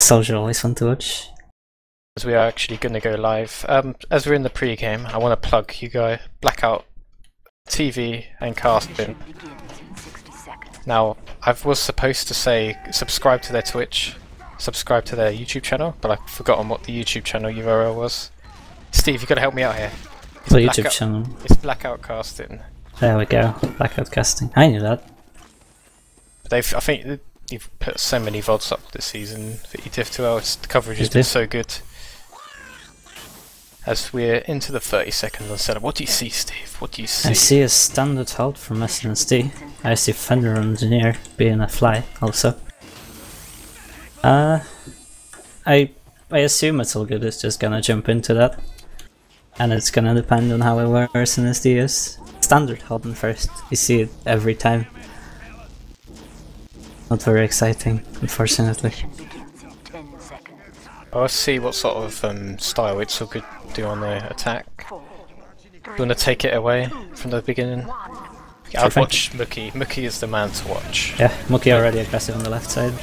Soldier always fun to watch. As we are actually going to go live. As we're in the pre-game, I want to plug you guys Blackout TV and casting. Now, I was supposed to say subscribe to their Twitch, subscribe to their YouTube channel, but I've forgotten what the YouTube channel URL was. Steve, you got to help me out here. What YouTube channel? It's Blackout Casting. There we go, Blackout Casting. I knew that. I think you've put so many VODs up this season for ETF2L. The coverage has been so good. As we're into the 30 seconds on setup, what do you see, Steve? What do you see? I see a standard hold from SNSD. I see Fender Engineer being a fly also. I assume itsallgood is just gonna jump into that. And it's gonna depend on how aware SNSD is. Standard holding first, you see it every time. Not very exciting, unfortunately. I'll see what sort of style itsallgood do on the attack. You want to take it away from the beginning? I'd watch Mookie. Mookie is the man to watch. Yeah, Mookie already aggressive on the left side.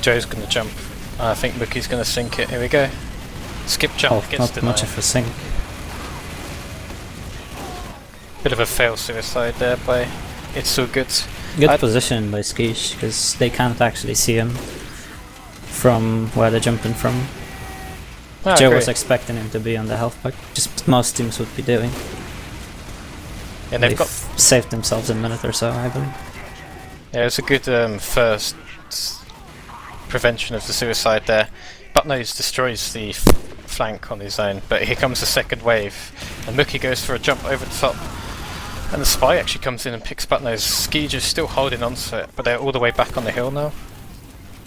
Joe's going to jump. I think Mookie's going to sink it. Here we go. Skip jump gets not denied. much of a sink. Bit of a fail suicide there by itsallgood. Good position by Skish, because they can't actually see him from where they're jumping from. Joe was expecting him to be on the health pack, just most teams would be doing. And they've got saved themselves a minute or so, I believe. Yeah, it's a good first prevention of the suicide there. Buttnose destroys the flank on his own, but here comes the second wave, and Mookie goes for a jump over the top. And the spy actually comes in and picks Buttnose. Ski just still holding on to it, but they're all the way back on the hill now.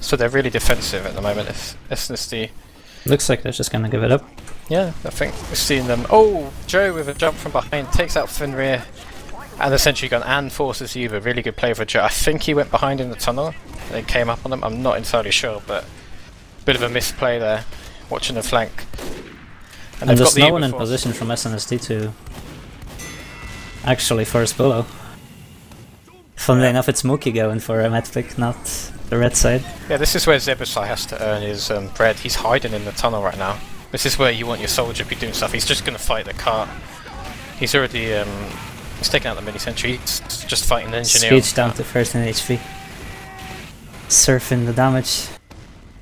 So they're really defensive at the moment, SNSD. Looks like they're just gonna give it up. Yeah, I think we're seeing them. Oh, Joe with a jump from behind, takes out Fenrir, and essentially gone and forces Uber. Really good play for Joe. I think he went behind in the tunnel, and then came up on them. I'm not entirely sure, but a bit of a misplay there, watching the flank. And there's no one in position from SNSD to actually force below. Funnily enough, it's Mookie going for a med pick, not the red side. Yeah, this is where Zebusai has to earn his bread. He's hiding in the tunnel right now. This is where you want your soldier to be doing stuff. He's just going to fight the cart. He's already he's taken out the mini-sentry. He's just fighting the engineer. Speech down to 13 HP. Surfing the damage.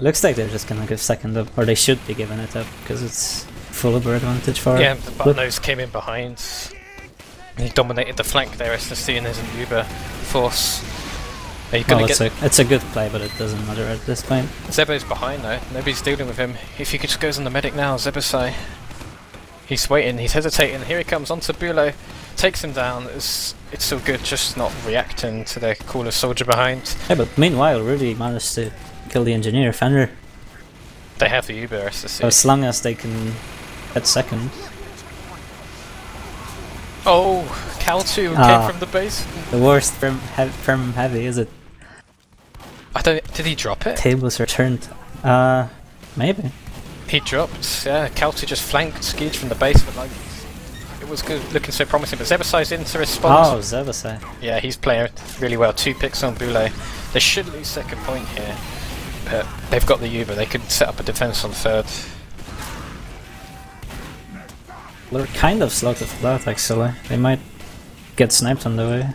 Looks like they're just going to give second up, or they should be giving it up, because it's full Uber advantage for yeah, the Buttnose came in behind. He dominated the flank there, SNSD, and there's an Uber force. It's a good play, but it doesn't matter at this point. Zebo's behind though, nobody's dealing with him. If he just goes on the medic now, Zebusai. He's waiting, he's hesitating, here he comes onto Bulo, takes him down. It's so good, just not reacting to their coolest soldier behind. Yeah, but meanwhile, Rudy managed to kill the engineer, Fender. They have the Uber SSC. As long as they can get second. Oh, Cal2 came from the base. The worst from heavy, is it? I don't. Did he drop it? Tables are turned. Maybe. He dropped. Yeah, Cal2 just flanked Skeege from the base, but like it was good, looking so promising. But Zebusai's in to respond. Oh, Zebusai. Yeah, he's playing really well. 2 picks on Boulay. They should lose second point here, but they've got the Uber. They could set up a defense on third. They're kind of slow to float, actually. They might get sniped on the way.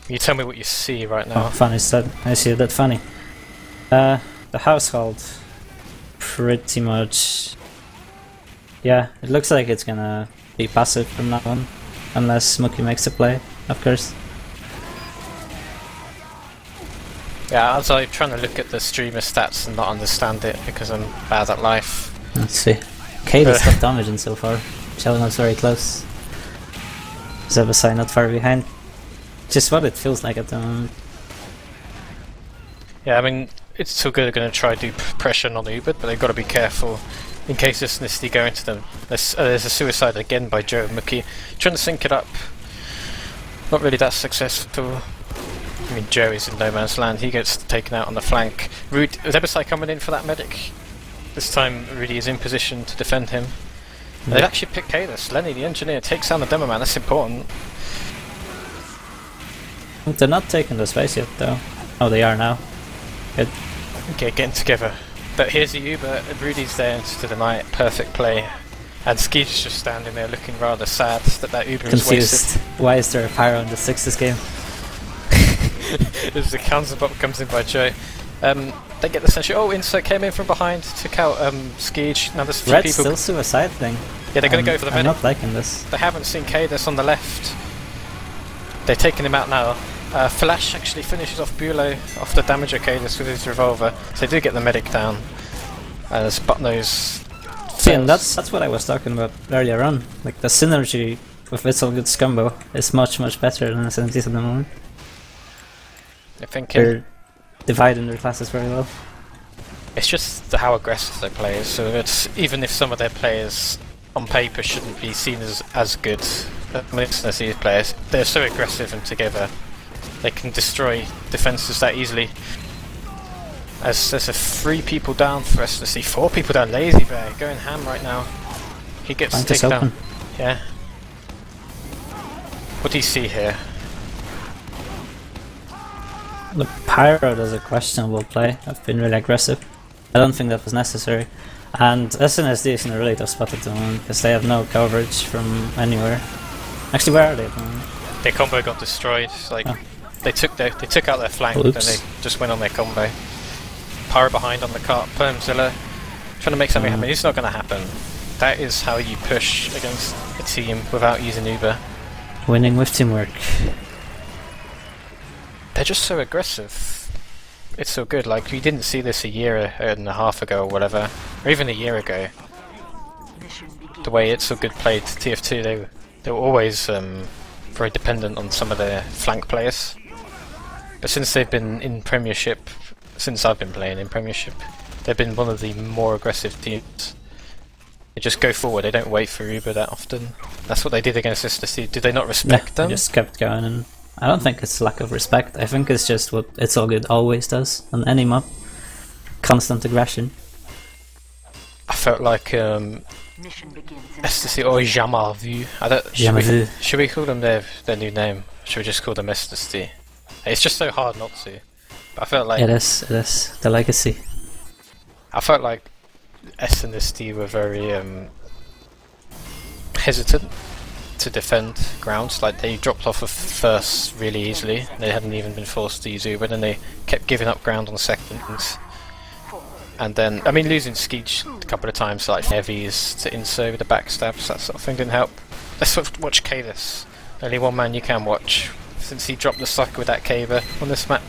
You tell me what you see right now. Oh, funny said. I see that funny. The household, pretty much. Yeah, it looks like it's gonna be passive from now on, unless Mookie makes a play, of course. Yeah, I was like trying to look at the streamer stats and not understand it because I'm bad at life. Let's see. Kate is top damaging so far. Chelon's very close. Zebusai not far behind. Just what it feels like at the moment. Yeah, I mean, it's still good. They're going to try to do pressure on the Uber, but they've got to be careful in case this Nisty go into them. There's a suicide again by Joe Mookie, trying to sync it up. Not really that successful. I mean, Joe is in no man's land. He gets taken out on the flank. Zebusai coming in for that medic. This time, Rudy is in position to defend him. They've actually picked Kalis. Lenny, the engineer, takes down the demo man. That's important. They're not taking the space yet, though. Oh, they are now. Good. Okay, getting together. But here's the Uber, Rudy's there into the night, perfect play. And Skeet's just standing there looking rather sad that Uber is wasted. Why is there a pyro in the Sixes game? As the counter bot comes in by Joe. They get the sentry. Oh, Insert came in from behind, took out Skeej. Now there's 3 Red's people. still suicide thing. Yeah, they're going to go for the medic. I'm not liking this. They haven't seen Cadus on the left. They're taking him out now. Flash actually finishes off Bulow off the damage of Cadus with his revolver, so they do get the medic down. As Buttnose. See, and that's what I was talking about earlier on. Like the synergy with itsallgood's combo is much better than SNCs at the moment. I think they're dividing their classes very well. It's just how aggressive they play. So it's even if some of their players on paper shouldn't be seen as good, as these players, they're so aggressive and together. They can destroy defences that easily. As there's 3 people down for us to see, 4 people down. Lazy Bear going ham right now. He gets taken down. Yeah. What do you see here? The Pyro does a questionable play. I've been really aggressive. I don't think that was necessary. And SNSD is in a really tough spot at the moment because they have no coverage from anywhere. Actually, where are they at the moment? Their combo got destroyed. Like they took out their flank, and they just went on their combo. Pyro behind on the cart. Permzilla trying to make something happen. It's not going to happen. That is how you push against a team without using Uber. Winning with teamwork. They're just so aggressive. It's so good. Like, we didn't see this a year and a half ago or whatever, or even a year ago. The way itsallgood played TF2, they were always very dependent on some of their flank players. But since they've been in Premiership, since I've been playing in Premiership, they've been one of the more aggressive teams. They just go forward, they don't wait for Uber that often. That's what they did against SSC. Did they not respect them? They just kept going, and I don't think it's lack of respect. I think it's just what itsallgood always does on any map. Constant aggression. I felt like SSC or Jamais Vu. Jamais Vu. Should we call them their new name? Should we just call them SSC? It's just so hard not to. But I felt like it is the legacy. I felt like SNSD were very hesitant to defend grounds. Like, they dropped off of first really easily. They hadn't even been forced to use Uber, then they kept giving up ground on seconds. And then, I mean, losing Skeech a couple of times, like heavies to Inso with the backstabs, that sort of thing didn't help. Let's watch Cadus. Only one man you can watch, since he dropped the sucker with that caber on this map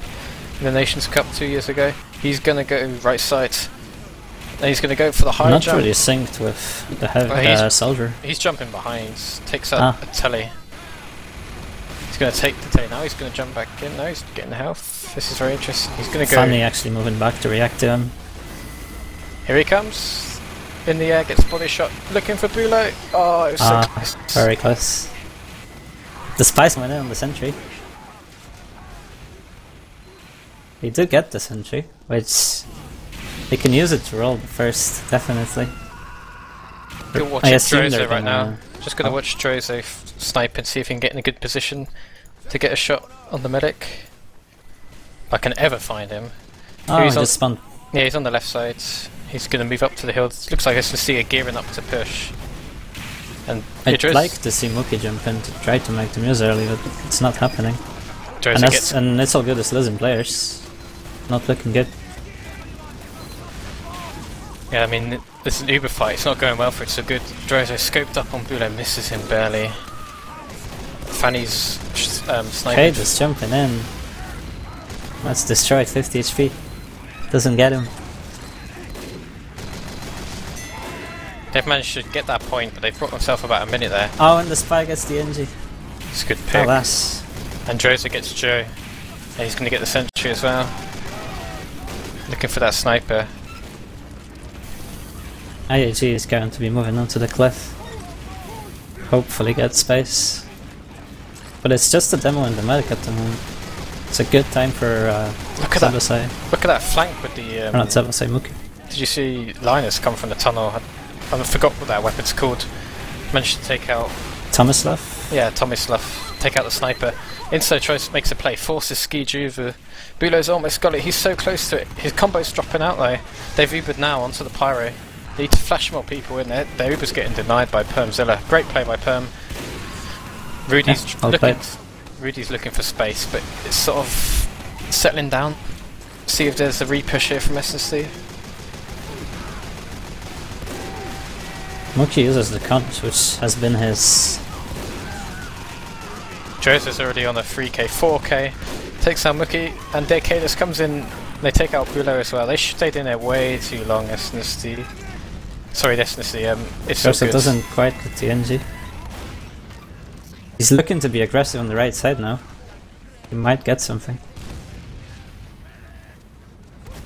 in the Nations Cup 2 years ago. He's gonna go right side. And he's going to go for the high jump. Not really synced with the soldier. He's jumping behind, takes out a telly. He's going to take the telly now, he's going to jump back in. Now he's getting health. This is very interesting. He's going to go. Funny actually moving back to react to him. Here he comes. In the air, gets body shot. Looking for Bulow. Oh, it was so close. Very close. The Spice went in on the sentry. He did get the sentry, which... They can use it to roll first, definitely. You're watching Drozo right now. Just gonna watch Drozo snipe and see if he can get in a good position to get a shot on the medic. If I can ever find him. Oh, he just spun. Yeah, he's on the left side. He's gonna move up to the hill. Looks like I can see a gearing up to push. And I'd like to see Mookie jump in to try to make them use early, but it's not happening. And itsallgood is losing players. Not looking good. Yeah, I mean, this is an Uber fight, it's not going well for it, so good. Drozo scoped up on Bulow, misses him barely. Fanny's sniping. Okay, just jumping in. That's destroyed, 50 HP. Doesn't get him. They've managed to get that point, but they've brought themselves about a minute there. Oh, and the spy gets the NG. It's a good pick. Alas. And Drozo gets Joe. And he's going to get the sentry as well. Looking for that sniper. IAG is going to be moving onto the cliff. Hopefully get space. But it's just a demo in the medic at the moment. It's a good time for Zabasai. Look at that flank with the... not Zabasai, Mookie. Did you see Linus come from the tunnel? I forgot what that weapon's called. Managed to take out... Tomislav? Yeah, Tomislav. Take out the sniper. Inso makes a play, forces Ski over. Bulow's almost got it, he's so close to it. His combo's dropping out though. They've Ubered now onto the Pyro. They need to flash more people in there. Their Uber's getting denied by Permzilla. Great play by Perm. Rudy's looking for space, but it's sort of settling down. See if there's a repush here from SNC. Mookie uses the cunt, which has been his... Joseph's already on a 3k, 4k. Takes out Mookie, and Decadus comes in. They take out Bulo as well. They stayed in there way too long, SNC. Sorry, SNC, it's so good. Doesn't quite get the NG. He's looking to be aggressive on the right side now. He might get something.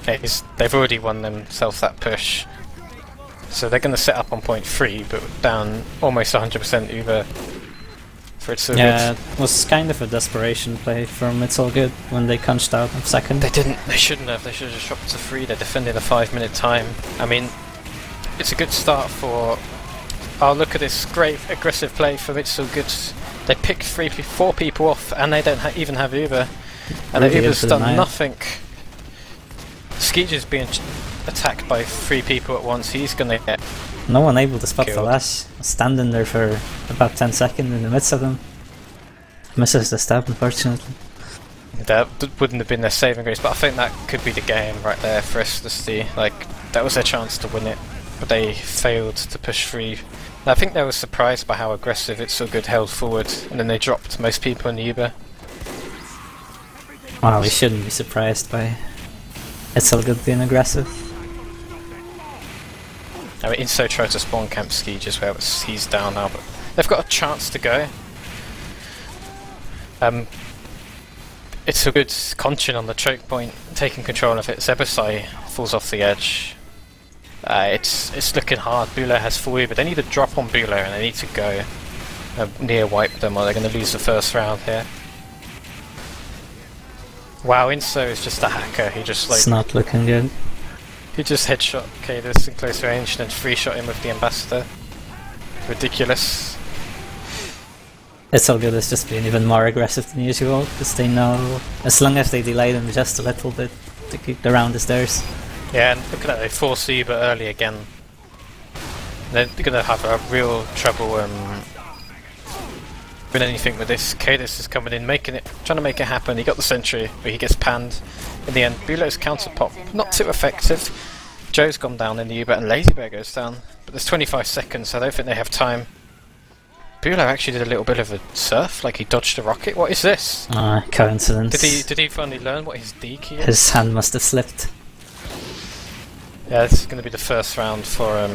Okay, they've already won themselves that push. So they're going to set up on point 3, but down almost 100% Uber for It's All Good. Yeah, it was kind of a desperation play from It's All Good when they punched out of second. They shouldn't have. They should have just dropped to 3. They're defending a 5-minute time. I mean, it's a good start for... Oh, look at this great aggressive play from It's All Good. They picked 4 people off, and they don't even have Uber. And the Uber's done nothing. Skeeger's being attacked by 3 people at once. He's gonna get no one able to spot killed. the lash. Standing there for about 10 seconds in the midst of them. Misses the stab, unfortunately. That wouldn't have been their saving grace, but I think that could be the game right there for SSD. Like, that was their chance to win it, but they failed to push 3. I think they were surprised by how aggressive It's So Good held forward, and then they dropped most people in the Uber. Well, we shouldn't be surprised by It's All Good being aggressive. I mean, Inso tried to spawn camp Ski just where he's down now, but they've got a chance to go. It's So Good conching on the choke point, taking control of it. Zebasai falls off the edge. It's looking hard. Bulo has 4, but they need to drop on Bulo and they need to go near wipe them or they're going to lose the first round here. Wow, Inso is just a hacker. He just like... It's not looking good. He just headshot Cadus in close range and then 3-shot him with the Ambassador. Ridiculous. It's All Good is just being even more aggressive than usual, because they know as long as they delay them just a little bit, to keep the round is theirs. Yeah, and look at that, they force Uber early again. They're going to have a real trouble doing anything with this. Cadus is coming in, trying to make it happen. He got the sentry, but he gets panned in the end. Bulo's counter pop, not too effective. Joe's gone down in the Uber and Lazy Bear goes down. But there's 25 seconds, so I don't think they have time. Bulo actually did a little bit of a surf, like he dodged a rocket. What is this? Coincidence. Did he finally learn what his D key is? His hand must have slipped. Yeah, this is going to be the first round for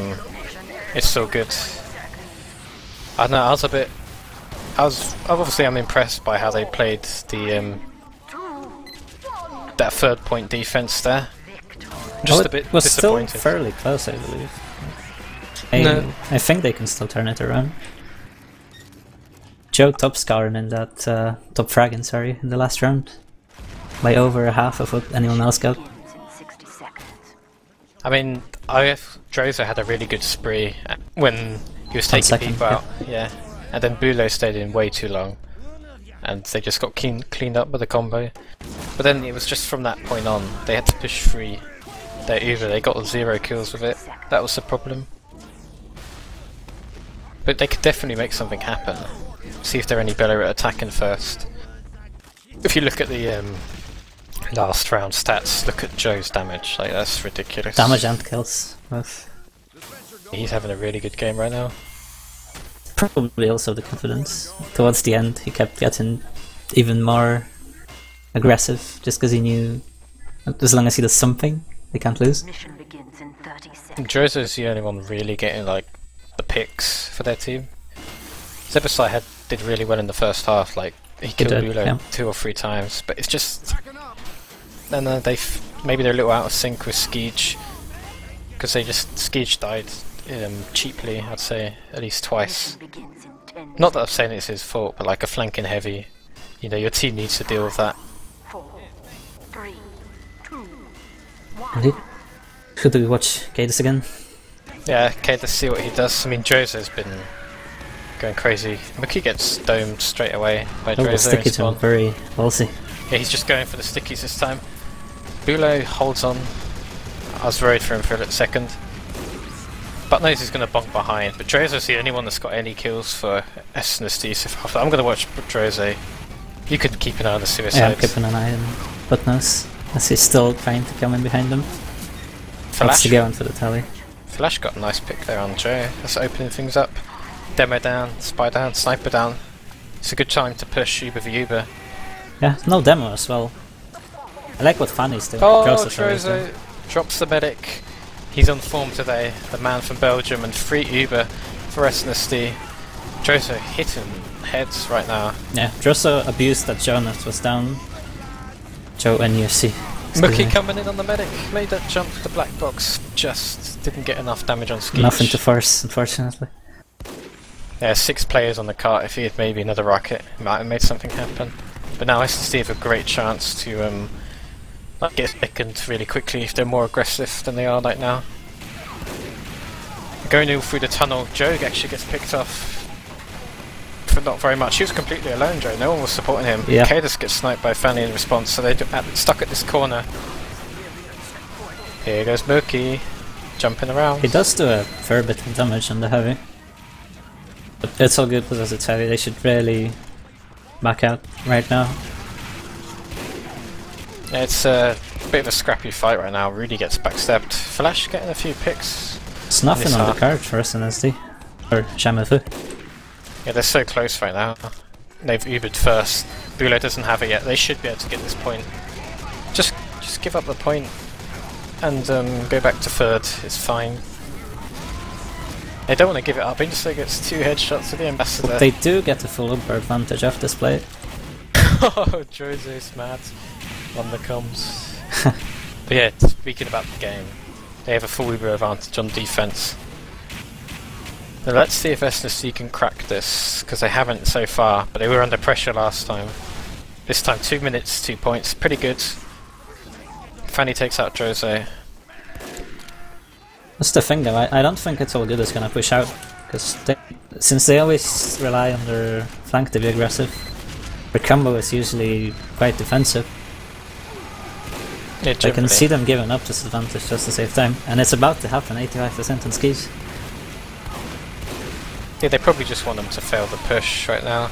It's So Good. I don't know, obviously I'm impressed by how they played the that 3rd point defense there. Just a bit was disappointed. Still fairly close, I believe. I think they can still turn it around. Joe top scoring in that top fragging, sorry, in the last round by over half of what anyone else got. I mean, Drozer had a really good spree when he was taking people out, yeah. And then Bulo stayed in way too long, and they just got cleaned up with the combo. But then it was just from that point on, they had to push 3 their Uber. They got 0 kills with it. That was the problem. But they could definitely make something happen. See if they're any better at attacking first. If you look at the last round stats, look at Joe's damage. Like, that's ridiculous. Damage and kills, both. He's having a really good game right now. Probably also the confidence. Towards the end, he kept getting even more aggressive, just because he knew as long as he does something, they can't lose. Jozo's the only one really getting like the picks for their team. Zebasai did really well in the first half, like he killed Bulo 2 or 3 times, but it's just... And maybe they're a little out of sync with Skeege, because Skeege died cheaply, I'd say, at least twice. Not that I'm saying it's his fault, but like a flanking heavy, you know, your team needs to deal with that. 4, 3, 2, 1. Indeed. Should we watch Cadus again? Yeah, okay, let's see what he does. I mean, Jozo's been going crazy. Mookie gets domed straight away by Oh, the Drazo. sticky to him, very ballsy. Yeah, he's just going for the stickies this time. Bulo holds on. I was worried for him for a second. But knows he's going to bonk behind. But Drazo's the only one that's got any kills for SNSD. So I'm going to watch Drazo. You could keep an eye on the suicides. Yeah, I'm keeping an eye on Butnos, as he's still trying to come in behind them. Wants to go into the tally. Flash got a nice pick there on Joe. That's opening things up. Demo down, spy down, sniper down. It's a good time to push Uber v Uber. Yeah, no demo as well. I like what Fanny's doing. Oh, Drazo drops the medic. He's on form today. The man from Belgium and free Uber for SNSD. Drazo hitting heads right now. Yeah, Drazo abused that Jonas was down. Joe and UFC. Mookie coming in on the medic. Made that jump to the black box. Just didn't get enough damage on Skeech. Nothing to force, unfortunately. Yeah, 6 players on the cart. If he had maybe another rocket, he might have made something happen. But now SD have a great chance to get second really quickly if they're more aggressive than they are right now. Going in through the tunnel, Joe actually gets picked off for not very much. He was completely alone, Joe. No one was supporting him. Yeah. Cadus gets sniped by Fanny in response, so they're stuck at this corner. Here goes Mookie, jumping around. He does do a fair bit of damage on the heavy. But it's all good because it's heavy. They should really back out right now. Yeah, it's a bit of a scrappy fight right now. Rudy gets backstabbed. Flash getting a few picks. It's nothing on the card for SNSD. Or Jamais Vu. Yeah, they're so close right now. They've Ubered first. Bulo doesn't have it yet. They should be able to get this point. Just give up the point and go back to third. It's fine. They don't want to give it up. Insta gets 2 headshots to the ambassador. But they do get the full Uber advantage of this play. Oh, Jose's mad on the comms. But yeah, speaking about the game, they have a full Uber advantage on defense. Now let's see if SNSD can crack this, because they haven't so far, but they were under pressure last time. This time 2 minutes, 2 points, pretty good. Fanny takes out Jose. That's the thing though, I don't think It's All Good is gonna push out, because since they always rely on their flank to be aggressive, their combo is usually quite defensive. Yeah, I can see them giving up this advantage just to save time, and it's about to happen, 85% on skis. Yeah, they probably just want them to fail the push right now.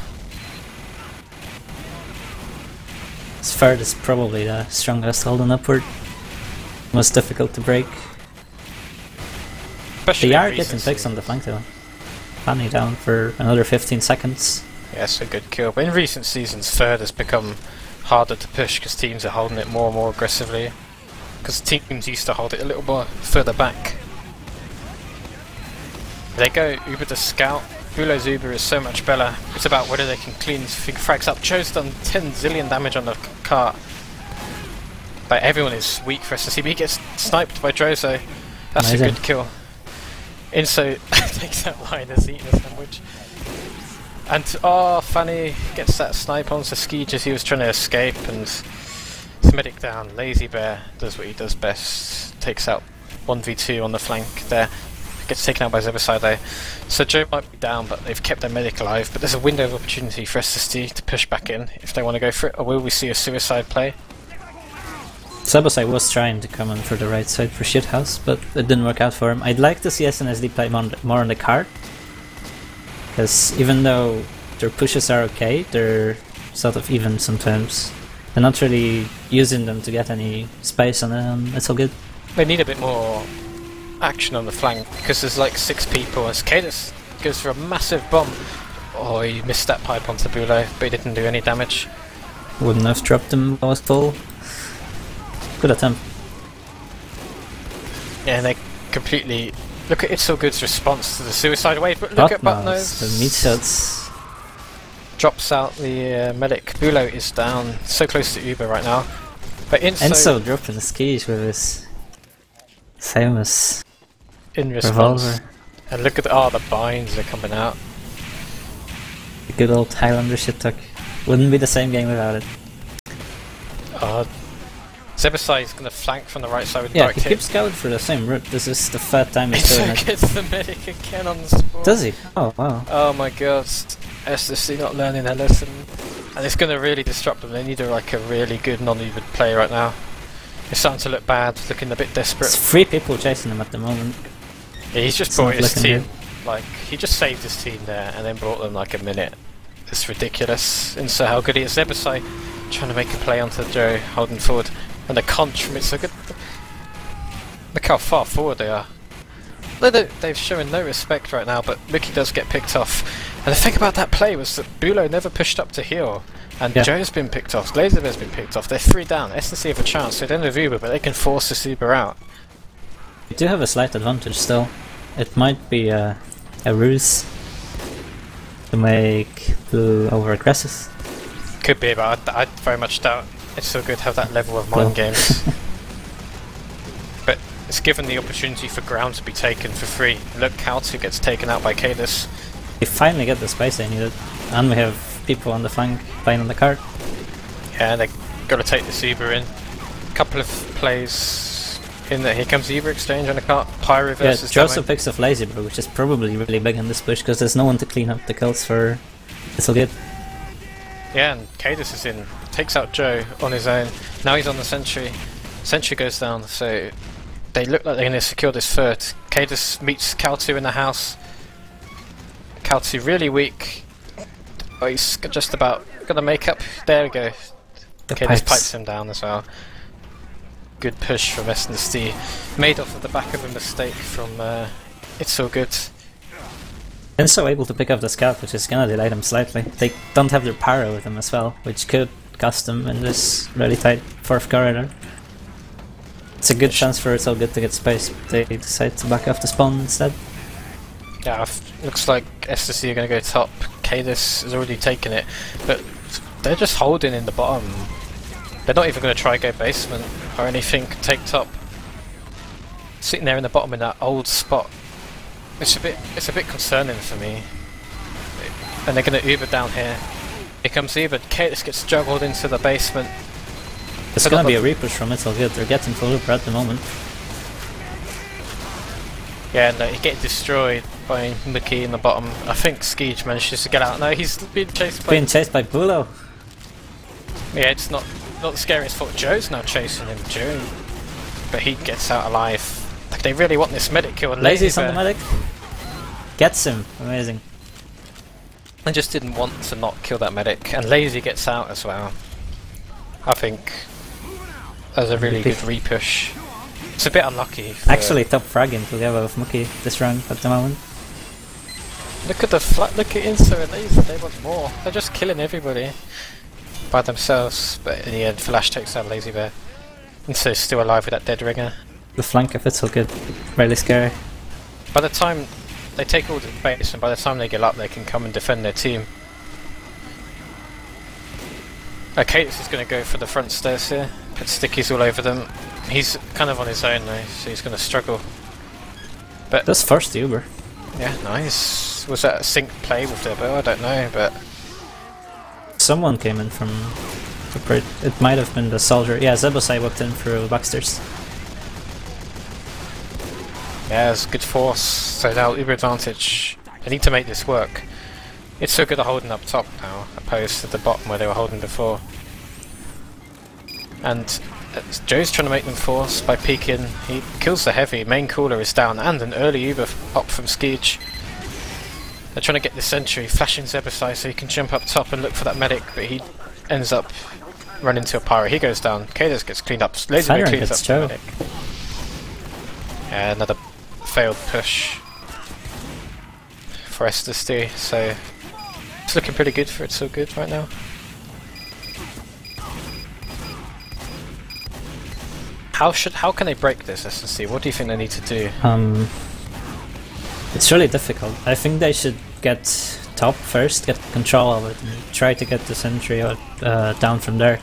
This third is probably the strongest holding upward, most difficult to break. Especially They are getting picks on the flank though. Fanny down for another 15 seconds. Yeah, it's a good kill. But in recent seasons, third has become harder to push because teams are holding it more and more aggressively. Because teams used to hold it a little more further back. They go Uber to scout. Bulo's Uber is so much better. It's about whether they can clean frags up. Joe's done 10 zillion damage on the cart. Like, everyone is weak for SSC, but he gets sniped by Drozo. That's Amazing. a good kill. Inso takes that line as eating a sandwich. And Fanny gets that snipe on Skeech as he was trying to escape, and his medic down. Lazy Bear does what he does best. Takes out 1v2 on the flank there. Gets taken out by Zebasai though. So Joe might be down, but they've kept their medic alive. But there's a window of opportunity for SSD to push back in if they want to go for it. Or will we see a suicide play? Zebasai was trying to come in for the right side for Shithouse, but it didn't work out for him. I'd like to see SNSD play more on the card, because even though their pushes are okay, they're sort of even sometimes. They're not really using them to get any space on it, It's All Good. They need a bit more action on the flank, because there's like 6 people as Cadus goes for a massive bomb. Oh, he missed that pipe onto Bulo, but he didn't do any damage. Wouldn't have dropped him while I was full. Good attempt. Yeah, and they completely... Look at It's All Good's response to the suicide wave, but look at Butnose. The meat shots. Drops out the medic. Bulo is down, so close to Uber right now. But Enzo dropping the skis with his famous in response. revolver. And look at the binds are coming out. The good old Highlander shit talk. Wouldn't be the same game without it. Zebasai is going to flank from the right side with Yeah, direct he hit. keeps going through the same route. This is the third time he's doing He it. gets the medic again on the spot. Does he? Oh, wow. Oh my god, SSC not learning their lesson. And it's going to really disrupt them. They need a really good non-Ubered player right now. It's starting to look bad, looking a bit desperate. It's 3 people chasing him at the moment. Yeah, he's just It's brought not his looking team, he just saved his team there and then brought them a minute. It's ridiculous. And so how good he is. Zebasai trying to make a play onto Joe, holding forward. And the conch from it's so good. Look how far forward they are. They've shown no respect right now, but Mickey does get picked off. And the thing about that play was that Bulo never pushed up to heal. And Joe's been picked off, Glazerbear's been picked off. They're 3 down. SNC have a chance. They don't have Uber, but they can force this Uber out. We do have a slight advantage still. It might be a ruse to make Blue over-aggressive. Could be, but I very much doubt it's so good to have that level of mind games. But it's given the opportunity for ground to be taken for free. Look, Kaltu gets taken out by Cadus. We finally get the space they needed, and we have people on the flank playing on the card. Yeah, they got to take this Uber in. Couple of plays in there. Here comes the Uber exchange on the cart. Pyro Yeah, versus Joseph picks off Lazy Bro, which is probably really big in this push because there's no one to clean up the kills for itsallgood. Yeah, and Cadus is in. Takes out Joe on his own. Now he's on the sentry. Sentry goes down, so they look like they're going to secure this third. Cadus meets Kaltu in the house. Kaltu really weak. Oh, he's just about going to make up. There we go. Cadus pipes him down as well. Good push from SNSD. Made off of the back of a mistake from itsallgood. And so able to pick up the scout, which is gonna delay them slightly. They don't have their pyro with them as well, which could cost them in this really tight 4th corridor. It's a good chance for itsallgood to get space, but they decide to back off the spawn instead. Yeah, looks like SSC are going to go top. Cadus has already taken it, but they're just holding in the bottom. They're not even going to try go basement or anything. Take top. Sitting there in the bottom in that old spot. It's a bit concerning for me. And they're going to Uber down here. Here comes Uber. Cadus gets juggled into the basement. It's gonna be a repush from itsallgood. They're getting full Uber at the moment. Yeah, no, he's getting destroyed by Mickey in the bottom. I think Skeege manages to get out. No, he's being chased by... Bulo. Yeah, it's not the scariest thought. Joe's now chasing him. Joe, but he gets out alive. Like they really want this medic kill. And Lazy's on the medic. Gets him. Amazing. They just didn't want to not kill that medic, and Lazy gets out as well. I think that was a really good repush. It's a bit unlucky. Actually, top fragging together with Muki this round at the moment. Look at look at Inso and Lazy. They want more. They're just killing everybody by themselves. But in the end, Flash takes out Lazy Bear. Inso's still alive with that dead ringer. The flank of itsallgood, really scary. By the time they take all the base, and by the time they get up, they can come and defend their team. Cadus is going to go for the front stairs here. Put stickies all over them. He's kind of on his own though, so he's going to struggle. But that's first Uber. Yeah, nice. Was that a sync play with their bow? I don't know, but someone came in from the bridge. It might have been the soldier. Yeah, Zebasai walked in through Baxter's. Yeah, it's good force. So now Uber advantage. They need to make this work. It's so good at holding up top now, opposed to the bottom where they were holding before. And Joe's trying to make them force by peeking. He kills the heavy. Main cooler is down, and an early Uber pop from Skeege. They're trying to get the sentry, flashing Zebasai so he can jump up top and look for that medic, but he ends up running into a pyro. He goes down. Cadus gets cleaned up. Lazy Bear cleans up the medic. Yeah, another failed push for SSD, so it's looking pretty good for itsallgood right now. How can they break this SSD? What do you think they need to do? It's really difficult. I think they should get top first, get control of it, and try to get the sentry down from there.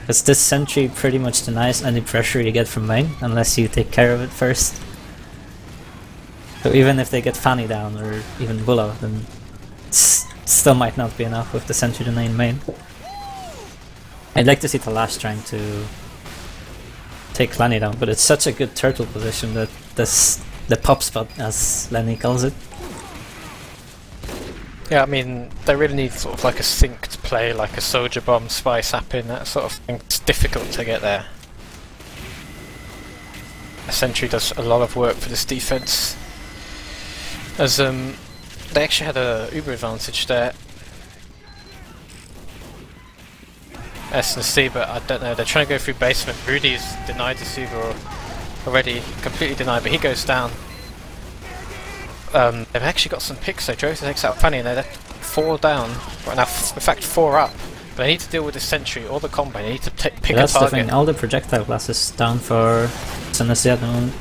Because this sentry pretty much denies any pressure you get from main, unless you take care of it first. So even if they get Fanny down, or even Bulo, then it still might not be enough with the sentry denying main. I'd like to see the last trying to take Lenny down, but it's such a good turtle position that this the pop spot, as Lenny calls it. Yeah, I mean, they really need sort of like a synced play, like a soldier bomb, spy sapping, that sort of thing. It's difficult to get there. A sentry does a lot of work for this defense. As they actually had a uber advantage there. S and C, but I don't know, they're trying to go through basement. Rudy's denied this uber already, completely denied, but he goes down. They've actually got some picks, so Joseph takes out Fanny and they're 4 down, right now, in fact 4 up. But they need to deal with the sentry or the combo, they need to pick a target. That's the thing, all the projectile classes down for Synestia at the moment.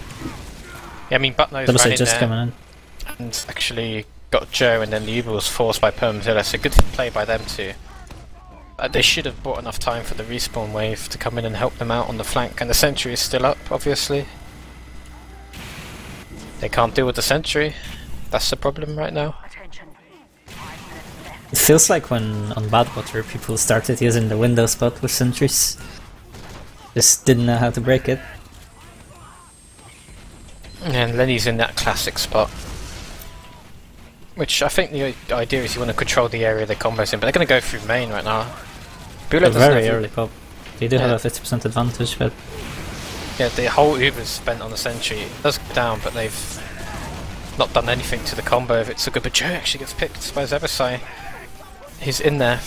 Yeah, I mean, Buttnose ran in just there coming in. and actually got Joe, and then the Uber was forced by Permzilla, so good play by them too. They should have bought enough time for the respawn wave to come in and help them out on the flank, and the sentry is still up, obviously. They can't deal with the sentry, that's the problem right now. It feels like when on Badwater people started using the window spot with sentries. Just didn't know how to break it. And Lenny's in that classic spot. Which I think the idea is you want to control the area they combos in, but they're going to go through main right now. A very early pop. They do have a 50% advantage, but... Yeah, the whole Uber's spent on the sentry. It does go down, but they've not done anything to the combo if it's so good. But Joe actually gets picked by Zebasai. He's in there,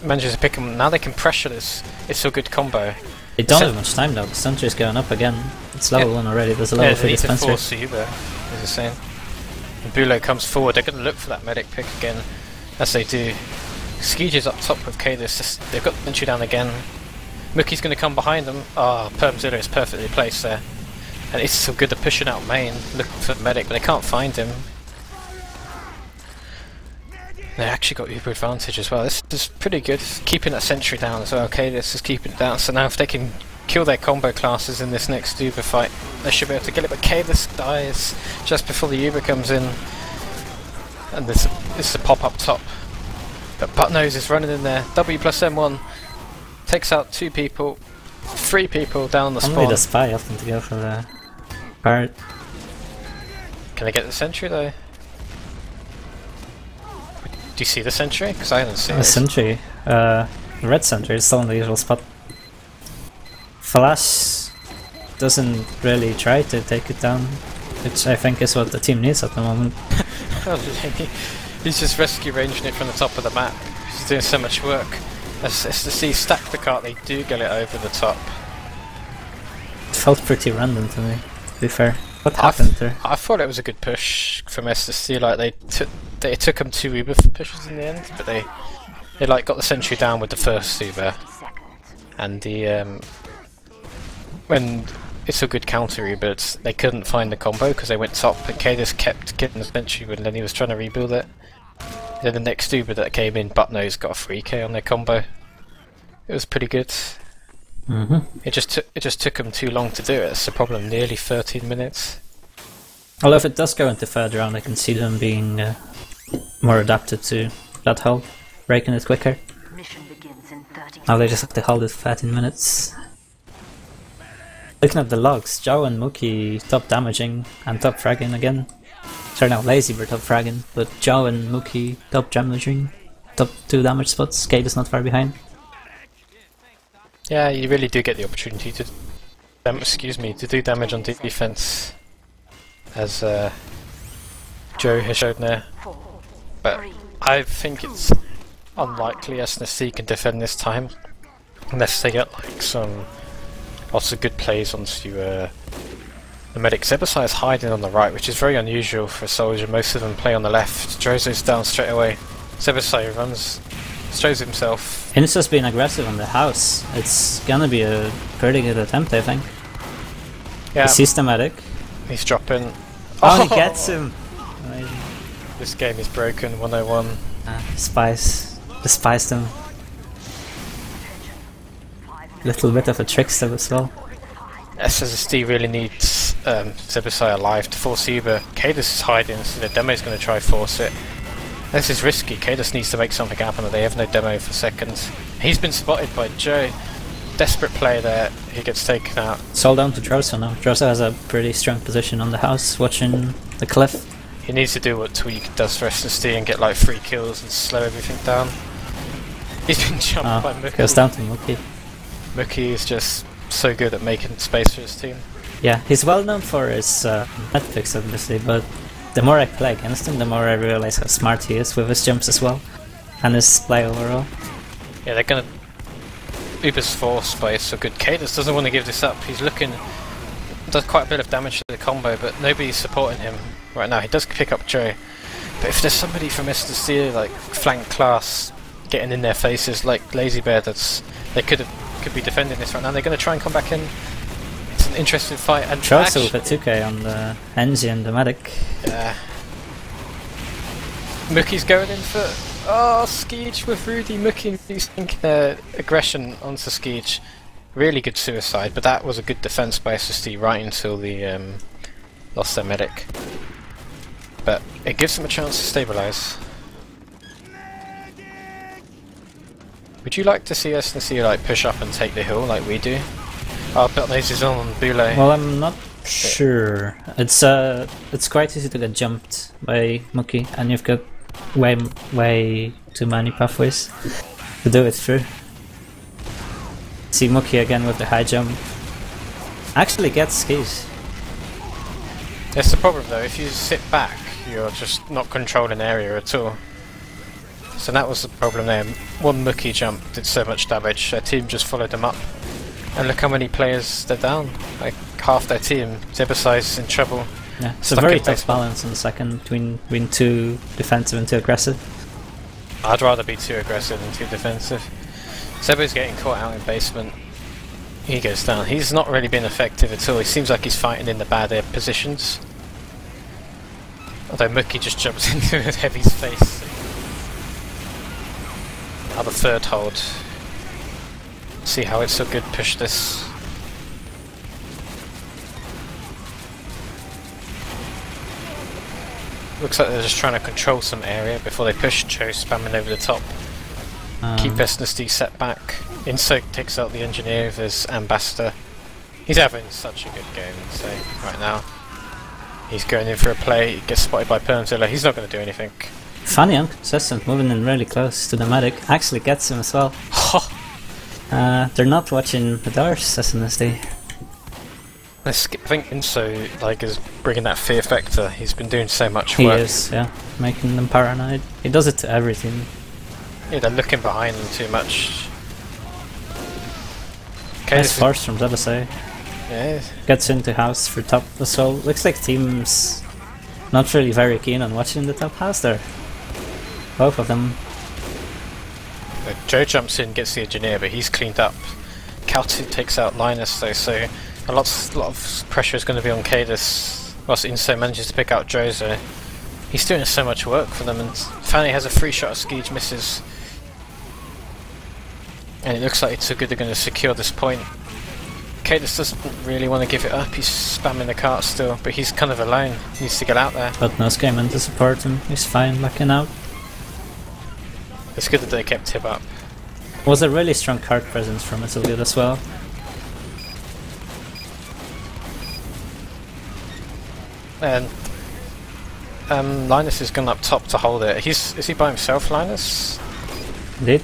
manages to pick him. Now they can pressure this. It's so good combo. They don't have much time though, the sentry's going up again. It's level 1 already, there's a level 3 dispenser. Force the Uber, as you're saying. And Bulo comes forward, they're going to look for that medic pick again, as they do. Skeege's up top with Kadis, they've got the entry down again. Mookie's going to come behind them. Ah, Permzilla is perfectly placed there. And it's so good, they're pushing out main, looking for the medic, but they can't find him. They actually got Uber advantage as well. This is pretty good, keeping that sentry down as well. Kadis is keeping it down, so now if they can kill their combo classes in this next Uber fight, they should be able to get it, but Kadis dies just before the Uber comes in. And this is a pop up top. But Buttnose is running in there. W plus M1 takes out 2 people, 3 people down the spawn. Only the spy often to go for the part. Can they get the sentry though? Do you see the sentry? Because I haven't seen it. The sentry, the red sentry is still in the usual spot. Flash doesn't really try to take it down, which I think is what the team needs at the moment. He's just rescue ranging it from the top of the map. He's doing so much work. As to see stack the cart, they do get it over the top. It felt pretty random to me, to be fair. What happened there? I thought it was a good push from SSC, like they took them 2 Uber pushes in the end, but they like got the sentry down with the first Uber. And the when it's a good counter Uber, they couldn't find the combo because they went top, but Kadis kept getting the sentry when Lenny was trying to rebuild it. Then the next Uber that came in, Buttnose got a 3k on their combo. It was pretty good. It just took them too long to do it. That's the problem. Nearly 13 minutes. Although if it does go into third round, I can see them being more adapted to that hull, breaking it quicker. Now they just have to hold it for 13 minutes. Looking at the logs, Zhao and Mookie top damaging and top fragging again. Sorry, now Lazy were top fragging, but Zhao and Mookie top damaging, top 2 damage spots. Cade is not far behind. Yeah, you really do get the opportunity to, to do damage on defense, as Joe has shown there. But I think it's unlikely SNSC can defend this time, unless they get like some lots of good plays onto the medic. Zebasai is hiding on the right, which is very unusual for a soldier. Most of them play on the left. Drozo's down straight away. Zebasai runs, shows himself. Insa's being aggressive on the house. It's gonna be a pretty good attempt, I think. Yeah. He sees the medic. He's dropping. Oh, he gets him! Amazing. This game is broken, 101. Despised him. Little bit of a trickster as well. SSD really needs Zebasai alive to force Uber. Kadis is hiding, so the demo's going to try force it. This is risky. Kadis needs to make something happen, but they have no demo for seconds. He's been spotted by Joe. desperate play there, he gets taken out. It's all down to Drosso now. Drosso has a pretty strong position on the house, watching the cliff. He needs to do what Tweak does for SSD and get like 3 kills and slow everything down. He's been jumped by Mookie. Goes down to Mookie. Mookie is just so good at making space for his team. Yeah, he's well known for his net picks obviously, but the more I play against him, the more I realize how smart he is with his jumps as well. And his play overall. Yeah, they're gonna... Uber's forced by so good. Cadus doesn't want to give this up. He's looking... Does quite a bit of damage to the combo, but nobody's supporting him right now. He does pick up Joe. But if there's somebody from SSD, like flank class, getting in their faces, like Lazy Bear, they could be defending this right now. They're gonna try and come back in. It's an interesting fight. And Drosso with a 2k on the Engie and the medic. Yeah. Mookie's going in for... Oh, Skeege with Rudy. Mookie using aggression onto Skeege. Really good suicide, but that was a good defense by SSD right until the lost their medic. But it gives them a chance to stabilize. Would you like to see SSD like push up and take the hill like we do? Oh, but this is on Boule. Well, I'm not sure. It's quite easy to get jumped by Mookie, and you've got way too many pathways to do it through. See Mookie again with the high jump. Actually gets skis. That's the problem though, if you sit back, you're just not controlling area at all. So that was the problem there. One Mookie jump did so much damage, their team just followed them up. And look how many players they're down. Like half their team. Zebasai's in trouble. Yeah, it's a very tough balance in the second between too defensive and too aggressive. I'd rather be too aggressive than too defensive. Zebo's getting caught out in basement. He goes down. He's not really been effective at all. He seems like he's fighting in the bad air positions. Although Mookie just jumps into Heavy's face. Now the third hold. See how it's so good push this. Looks like they're just trying to control some area before they push. Joe spamming over the top. Keep SSD set back. Insect takes out the engineer with his ambassador. He's having such a good game, I'd say, right now. He's going in for a play, he gets spotted by Permzilla. He's not going to do anything. Funny, inconsistent, moving in really close to the medic. Actually gets him as well. They're not watching the doors, SNSD. I think Inso like is bringing that fear factor. He's been doing so much work. He is, yeah, making them paranoid. He does it to everything. Yeah, they're looking behind them too much. Nice force from Zebasai. Yeah. Gets into house for top as well. Looks like team's not really very keen on watching the top house there. Both of them. Joe jumps in, gets the engineer, but he's cleaned up. Kaltu takes out Linus though, so a lot of pressure is going to be on Cadus. Whilst Inso manages to pick out Jozo. He's doing so much work for them, and Fanny has a free shot of Skeege, misses. And it looks like it's so good they're going to secure this point. Cadus doesn't really want to give it up, he's spamming the cart still, but he's kind of alone, he needs to get out there. But no came in to support him, he's fine backing out. It's good that they kept him up. Was a really strong card presence from itsallgood as well. And Linus has gone up top to hold it. Is he by himself, Linus? Indeed.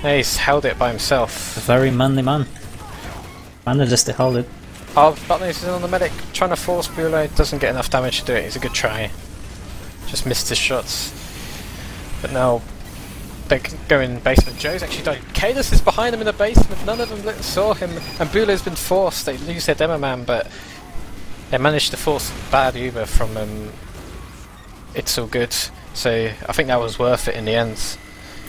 Yeah, he's held it by himself. A very manly man. Manages to hold it. Oh, Butler is on the medic, trying to force Boule, doesn't get enough damage to do it. It's a good try. Just missed his shots. But now they can go in basement. Joe's actually died. Cadus is behind him in the basement. None of them saw him. And Boule's been forced. They lose their demo man, but they managed to force bad Uber from itsallgood. So I think that was worth it in the end.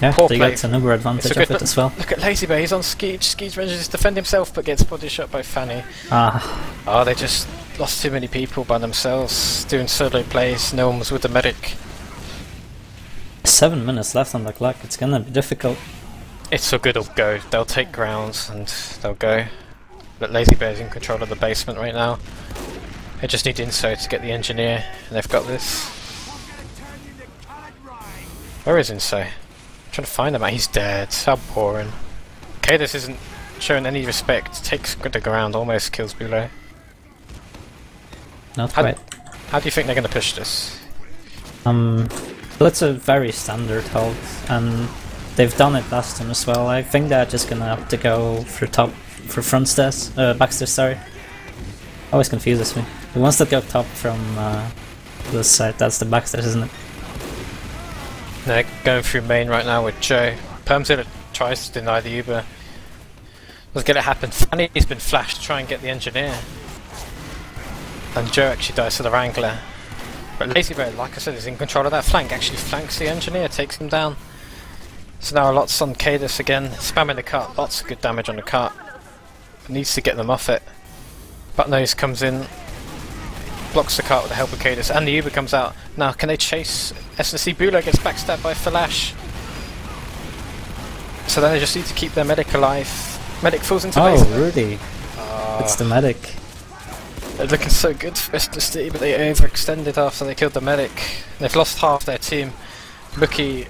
Yeah, Poor they play. got an Uber advantage of it as well. Look at Lazy Bear, he's on Skeege. Skeege manages to defend himself but gets body shot by Fanny. Oh, they just lost too many people by themselves, doing solo plays, no one was with the medic. 7 minutes left on the clock, it's gonna be difficult. itsallgood will go, they'll take ground and they'll go. But Lazy Bear's in control of the basement right now. They just need Inso to get the engineer, and they've got this. Where is Inso? I'm trying to find him out, he's dead. How boring. Cadus isn't showing any respect, takes the ground, almost kills Bulo. Not quite. How do you think they're going to push this? Well, it's a very standard hold, and they've done it last time as well. I think they're just gonna have to go for front stairs, backstairs, sorry. Always confuses me. The ones that go top from this side, that's the backstairs, isn't it? They're going through main right now with Joe. Permzilla tries to deny the Uber. Let's get it happen. Fanny's been flashed to try and get the engineer. And Joe actually dies to the Wrangler. But Lazy Bear, like I said, is in control of that flank. Actually flanks the engineer, takes him down. So now lots on Cadus again, spamming the cart. Lots of good damage on the cart. Needs to get them off it. Buttnose comes in, blocks the cart with the help of Cadus, and the Uber comes out. Now can they chase SNC? Bulo gets backstabbed by Falash. So then they just need to keep their medic alive. Medic falls into base. Oh, Rudy. It's the medic. They're looking so good for SNC, but they overextended after they killed the medic. They've lost half their team. Mookie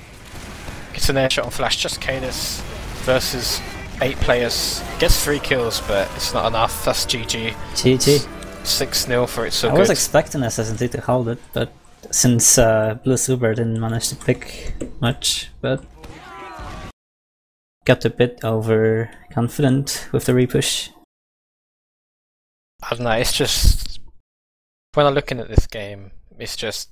gets an air shot on Flash, just Cadus versus 8 players. Gets 3 kills, but it's not enough. That's GG. GG. 6-0 for it, so I good. was expecting SSNT to hold it, but since Blue Super didn't manage to pick much, but got a bit overconfident with the repush. I don't know, it's just, when I'm looking at this game, it's just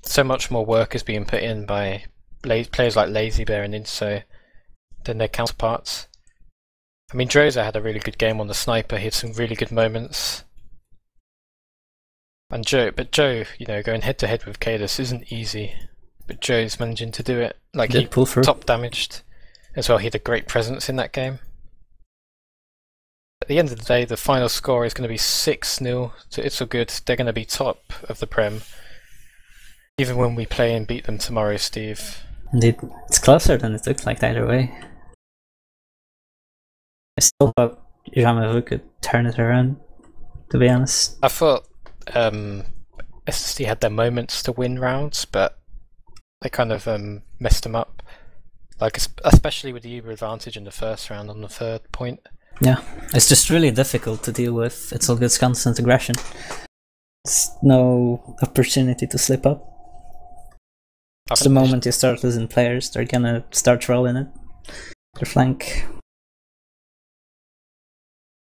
so much more work is being put in by players like Lazy Bear and Inso than their counterparts. I mean, Droza had a really good game on the sniper, he had some really good moments. And Joe, you know, going head to head with Cadus isn't easy, but Joe's managing to do it. Like, he pull through. Top damaged as well, he had a great presence in that game. At the end of the day, the final score is going to be 6-0 to itsallgood. They're going to be top of the Prem, even when we play and beat them tomorrow, Steve. Indeed, it's closer than it looked like either way. I still thought Jamais Vu could turn it around, to be honest. I thought SSD had their moments to win rounds, but they kind of messed them up. Like, especially with the Uber advantage in the first round on the 3rd point. Yeah, it's just really difficult to deal with. itsallgood's constant aggression. There's no opportunity to slip up. It's the moment you start losing players, they're gonna start rolling it. Their flank.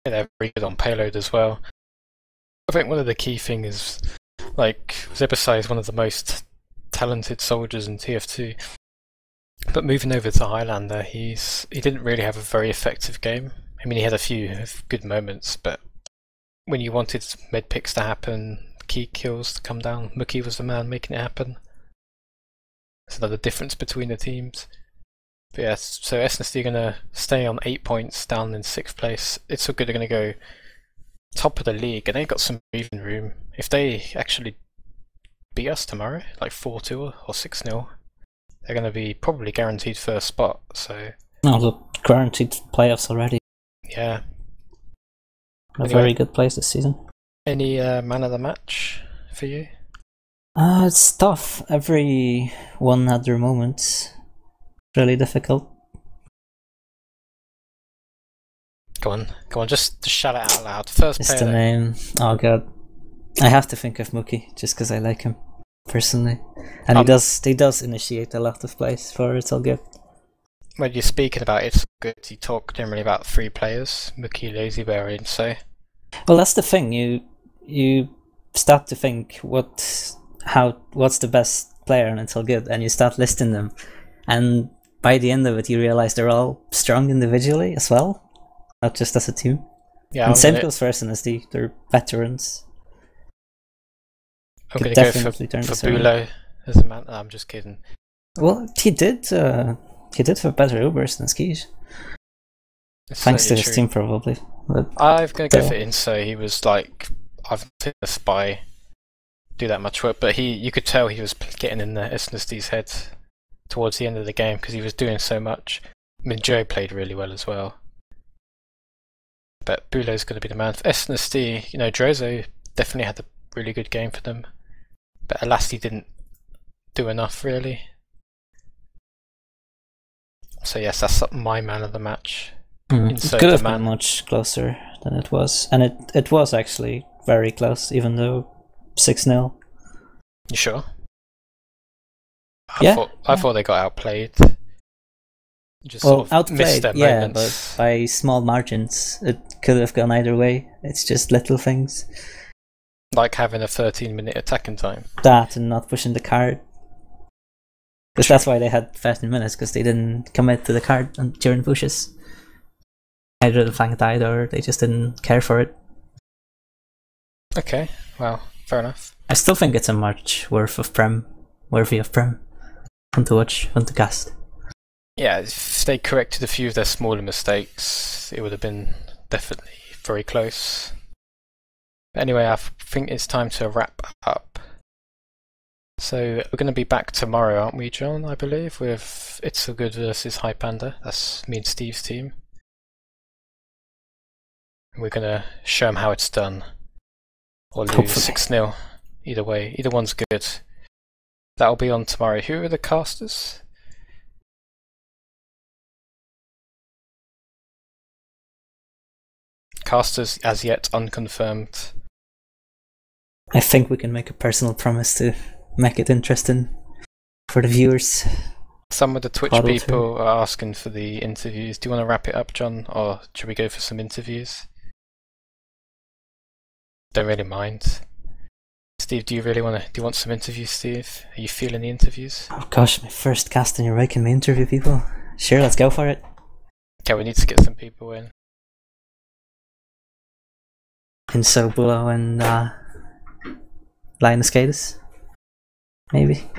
Yeah, they're very good on payload as well. I think one of the key things is, like, Zebasai is one of the most talented soldiers in TF2. But moving over to Highlander, he didn't really have a very effective game. I mean, he had a few good moments, but when you wanted med picks to happen, key kills to come down, Mookie was the man making it happen. That's another difference between the teams. But yeah, so SNSD are going to stay on 8 points, down in 6th place. itsallgood are going to go top of the league, and they've got some breathing room. If they actually beat us tomorrow, like 4-2 or 6-0, they're going to be probably guaranteed first spot. So no, look, guaranteed playoffs already. Yeah. A very good place this season. Any man of the match for you? It's tough. Everyone had their moments. Really difficult. Go on, just shout it out loud. First It's player. the name. Oh god. I have to think of Mookie, just because I like him, personally. And he does initiate a lot of plays for itsallgood. When you're speaking about itsallgood, you talk generally about 3 players, Mookie, Lazy Bear, and so. Well, that's the thing. You start to think what's the best player in itsallgood, and you start listing them, and by the end of it, you realize they're all strong individually as well, not just as a team. Yeah, and same goes for SNSD. They're veterans. I'm going to go for Bulo as a man. No, I'm just kidding. Well, he did for better Ubers than Skis. Thanks to his team, probably. But I'm going to go for Inso. He was like, I've seen a spy do that much work, but you could tell he was getting in the SNSD's head towards the end of the game because he was doing so much. I mean, Joe played really well as well. But Bulo's going to be the man. For SNSD, you know, Drozo definitely had a really good game for them. But alas, he didn't do enough, really. So yes, that's my man of the match. It inside could the have man. been much closer than it was, and it was actually very close, even though 6-0. You sure? Yeah. I thought they got outplayed. Just Well, sort of missed outplayed, their yeah, moments. but by small margins. It could have gone either way. It's just little things. Like having a 13-minute attacking time. That and not pushing the card. Because that's why they had 15 minutes, because they didn't commit to the card during pushes. Either the flank died or they just didn't care for it. Okay, well, fair enough. I still think it's a match worthy of Prem. Fun to watch, fun to cast. Yeah, if they corrected a few of their smaller mistakes, it would have been definitely very close. But anyway, I think it's time to wrap up. So we're going to be back tomorrow, aren't we, John? I believe with It's All Good versus Highlander. That's me and Steve's team. And we're going to show them how it's done, or lose 6-0. Either way, either one's good. That'll be on tomorrow. Who are the casters? Casters as yet unconfirmed. I think we can make a personal promise to make it interesting for the viewers. Some of the Twitch people are asking for the interviews. Do you want to wrap it up, John, or should we go for some interviews? Don't really mind. Steve, do you want some interviews, Steve? Are you feeling the interviews? Oh gosh, my first cast and you're making me interview people. Sure, let's go for it. Okay, we need to get some people in. Bulo and Linus Cadis. Maybe.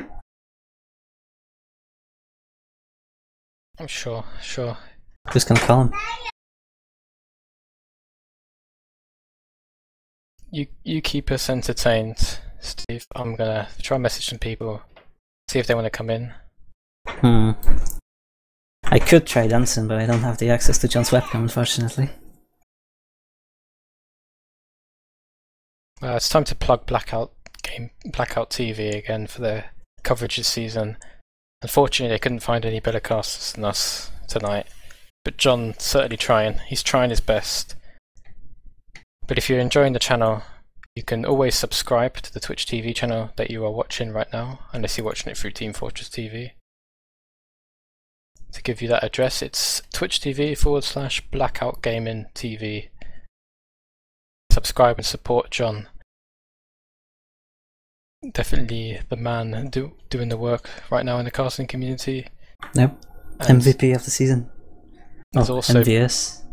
I'm sure. Just gonna call him. You keep us entertained, Steve. I'm gonna try and message some people, see if they want to come in. I could try dancing, but I don't have the access to John's webcam, unfortunately. It's time to plug Blackout TV again for their coverage this season. Unfortunately, they couldn't find any better casters than us tonight, but John's certainly trying. He's trying his best. But if you're enjoying the channel, you can always subscribe to the Twitch TV channel that you are watching right now, unless you're watching it through Team Fortress TV. To give you that address, it's Twitch TV/Blackout Gaming TV. Subscribe and support John. Definitely the man doing the work right now in the casting community. Yep. And MVP of the season. There's also MVS.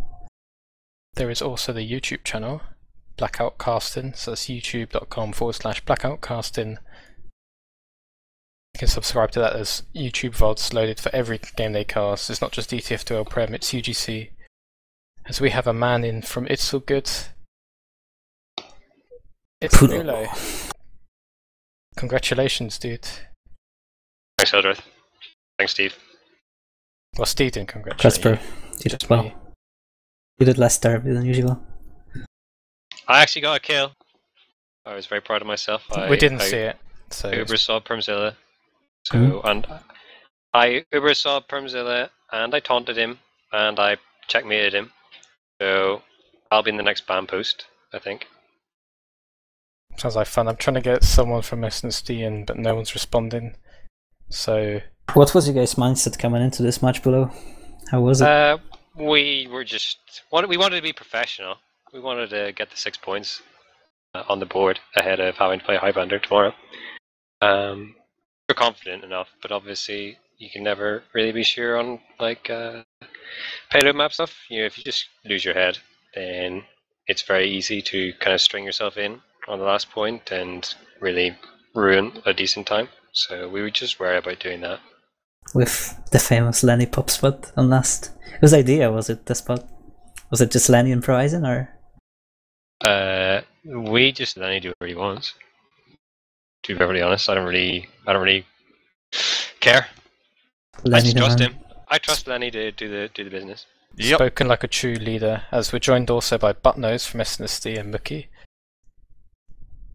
There is also the YouTube channel, Blackout Casting, so that's youtube.com/Blackout Casting. You can subscribe to that. There's YouTube VODs loaded for every game they cast. It's not just ETF2L Prem, it's UGC. As we have a man in from It's All Good. It's Nulo. Congratulations, dude. Thanks, Hildreth. Thanks, Steve. Well, Steve didn't congratulate you. You did well. You did less terribly than usual. I actually got a kill. I was very proud of myself. We didn't see it. So Uber saw Permzilla. And I Uber saw Permzilla, and I taunted him, and I checkmated him. So I'll be in the next ban post, I think. Sounds like fun. I'm trying to get someone from SNSD in, but no one's responding. So what was your guys' mindset coming into this match below? How was it? We were just we wanted to be professional. We wanted to get the 6 points on the board ahead of having to play Highlander tomorrow. We're confident enough, but obviously you can never really be sure on like payload map stuff. You know, if you just lose your head, then it's very easy to kind of string yourself in on the last point and really ruin a decent time. So we were just worried about doing that. With the famous Lenny pop spot on last. Whose idea was it, the spot? Was it just Lenny improvising, or? We just let Lenny do what he wants. To be perfectly honest, I don't really care. Lenny I just trust man. him. I trust Lenny to do the business. Yep. Spoken like a true leader, as we're joined also by Buttnose from SNSD and Mookie.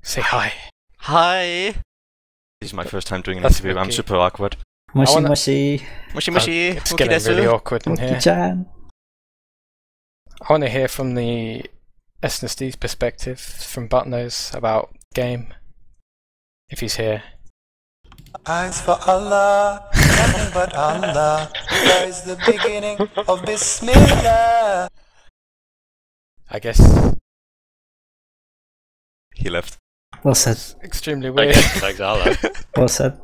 Say hi. Hi! This is my first time doing an That's interview, I'm Mookie. super awkward. Mushy mushy. Mushy mushy! It's getting really awkward in here. Mookie-chan. I want to hear from the SNSD perspective, from Buttnose, about game, if he's here. Eyes for Allah, nothing but Allah. That is the beginning of Bismillah. I guess. He left. Well said. Extremely I weird. guess like Zala. Well said.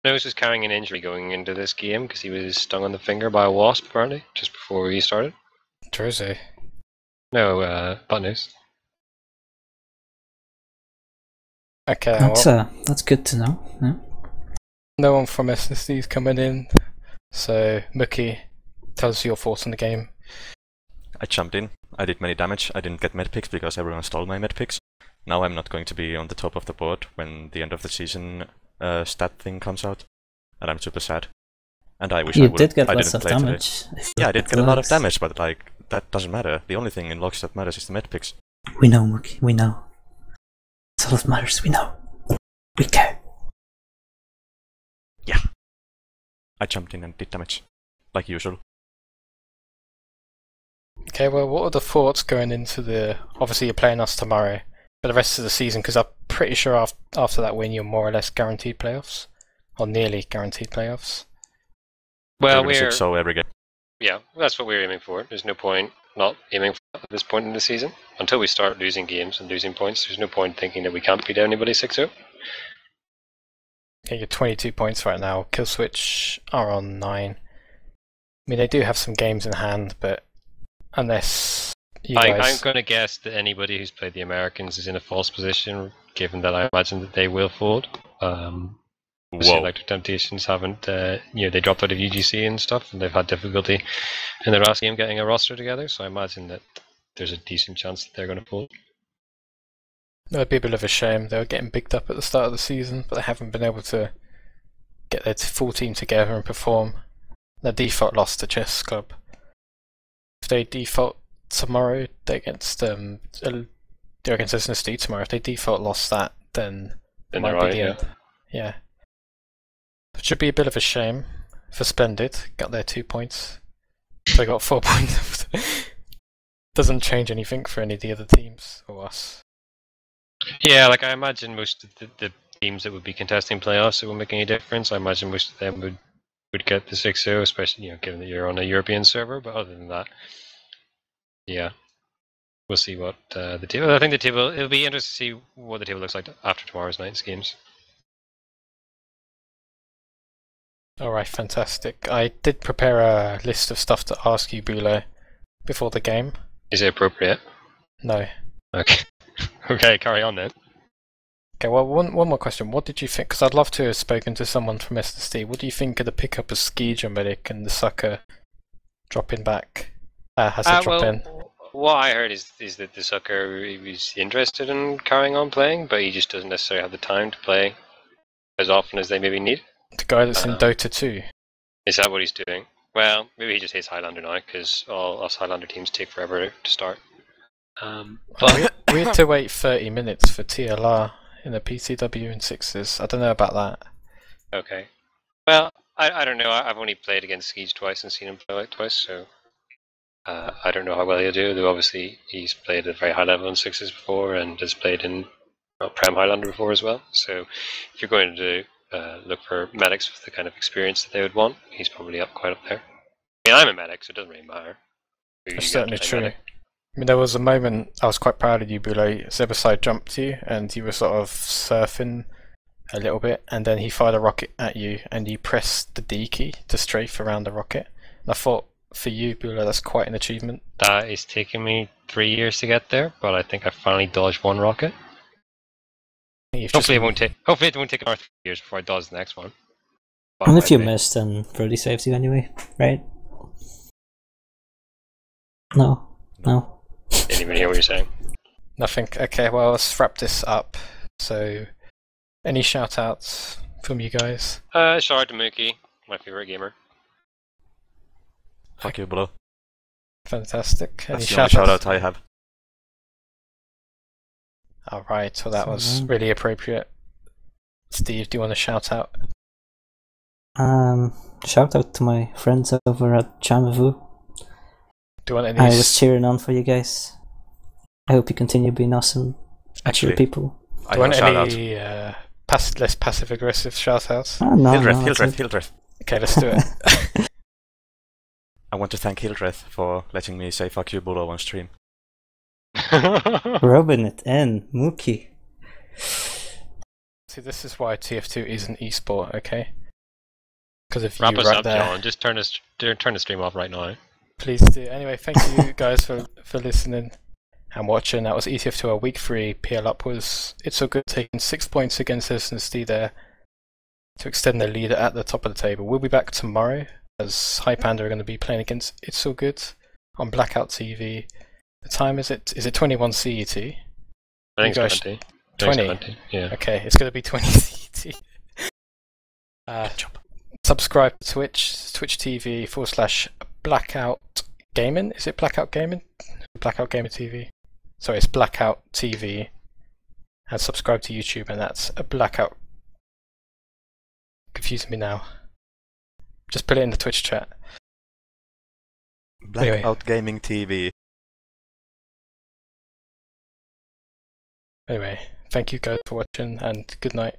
Nose was carrying an injury going into this game because he was stung on the finger by a wasp, apparently, just before we started. Jersey. No, Buttnose. Okay, That's good to know. Yeah. no one from SSD's coming in, so Mookie, tell us your thoughts on the game. I jumped in. I did many damage. I didn't get med picks because everyone stole my med picks. Now I'm not going to be on the top of the board when the end of the season stat thing comes out, and I'm super sad. And I wish I You would. did get I lots didn't of play today. damage. Yeah, I did get a lot of damage, but like that doesn't matter. The only thing in logs that matters is the med picks. We know, Mookie. We know. That's all that matters. We know. We care. Yeah. I jumped in and did damage, like usual. Okay, well, what are the thoughts going into the... Obviously you're playing us tomorrow, for the rest of the season, because I'm pretty sure after that win you're more or less guaranteed playoffs, or nearly guaranteed playoffs. Well, we're so every game. Yeah, that's what we're aiming for. There's no point not aiming for that at this point in the season. Until we start losing games and losing points, there's no point thinking that we can't beat anybody 6-0. Okay, you're 22 points right now. Killswitch are on 9. I mean, they do have some games in hand, but unless you I'm guys... going to guess that anybody who's played the Americans is in a false position, given that I imagine that they will fold. Electric Temptations haven't, they dropped out of UGC and stuff, and they've had difficulty in their last game getting a roster together, so I imagine that there's a decent chance that they're going to fold. It'd be a bit of a shame. They were getting bigged up at the start of the season, but they haven't been able to get their full team together and perform. Their default lost to Chess Club. If they default tomorrow, they're against SNSD tomorrow. If they default lost that, then it might be the end. Yeah. It should be a bit of a shame for Splendid. Got their 2 points. They got 4 points. Doesn't change anything for any of the other teams or us. Yeah, like I imagine most of the teams that would be contesting playoffs, it won't make any difference. I imagine most of them would get the 6-0, especially given that you're on a European server. But other than that, yeah, we'll see what the table. I think the table. It'll be interesting to see what the table looks like after tomorrow's night's games. Alright, fantastic. I did prepare a list of stuff to ask you, Bulo, before the game. Is it appropriate? No. Okay. Okay, carry on then. Okay, well, one more question. What did you think? Because I'd love to have spoken to someone from SSD. What do you think of the pickup of Ski Medic and the sucker dropping back? Has it dropped in? What I heard is that the sucker is interested in carrying on playing, but he just doesn't necessarily have the time to play as often as they maybe need. The guy that's in Dota 2. Is that what he's doing? Well, maybe he just hates Highlander now, because all us Highlander teams take forever to start. But we had to wait 30 minutes for TLR in the PCW and 6s. I don't know about that. Okay. Well, I don't know. I've only played against Skeege twice and seen him play like twice, so I don't know how well he'll do. Though obviously he's played at a very high level in 6s before and has played in Prem Highlander before as well. So if you're going to look for medics with the kind of experience that they would want, he's probably quite up there. I mean, I'm a medic, so it doesn't really matter. That's certainly true. I mean, there was a moment I was quite proud of you, Bulo. Zebaside jumped you, and you were sort of surfing a little bit, and then he fired a rocket at you, and you pressed the D key to strafe around the rocket. And I thought, for you, Bulo, that's quite an achievement. That is taking me 3 years to get there, but I think I finally dodged one rocket. Hopefully it won't take another 3 years before I dodge the next one. And if you missed, then Brody saves you anyway, right? No. Didn't even hear what you're saying. Nothing. Okay, well, let's wrap this up. So, any shout-outs from you guys? Shout out to Mookie, my favourite gamer. Fuck you, bro. Fantastic. Any That's the only shout-out I have. Alright, well that was really appropriate. Steve, do you want to shout out? Shout out to my friends over at Jamais Vu. Do you want any? I was cheering on for you guys. I hope you continue being awesome, mature Actually, people. Do you want shout out. any less passive aggressive shout outs? Oh, no, Hildreth, no, it's Hildreth, okay. Hildreth. Okay, let's do it. I want to thank Hildreth for letting me say fuck you Bulo on stream. Rubbing it in, Mookie. See, this is why TF2 is an esport, okay? Because if Wrap you us right up, there, John. Just turn the stream off right now. please do. Anyway, thank you guys for listening and watching. That was ETF2L Week 3. PL Up was It's So Good, taking 6 points against SNSD there to extend their lead at the top of the table. We'll be back tomorrow as Highlander are going to be playing against It's So Good on Blackout TV. The time is it 21 CET? I think You it's guys- 20. 20? Yeah. Okay, it's going to be 20 CET. Subscribe to Twitch TV /Blackout Gaming. Is it Blackout Gaming? Blackout Gamer TV. Sorry, it's Blackout TV. And subscribe to YouTube, and that's a Blackout. Confusing me now. Just put it in the Twitch chat. Blackout Gaming TV. Anyway, thank you guys for watching, and good night.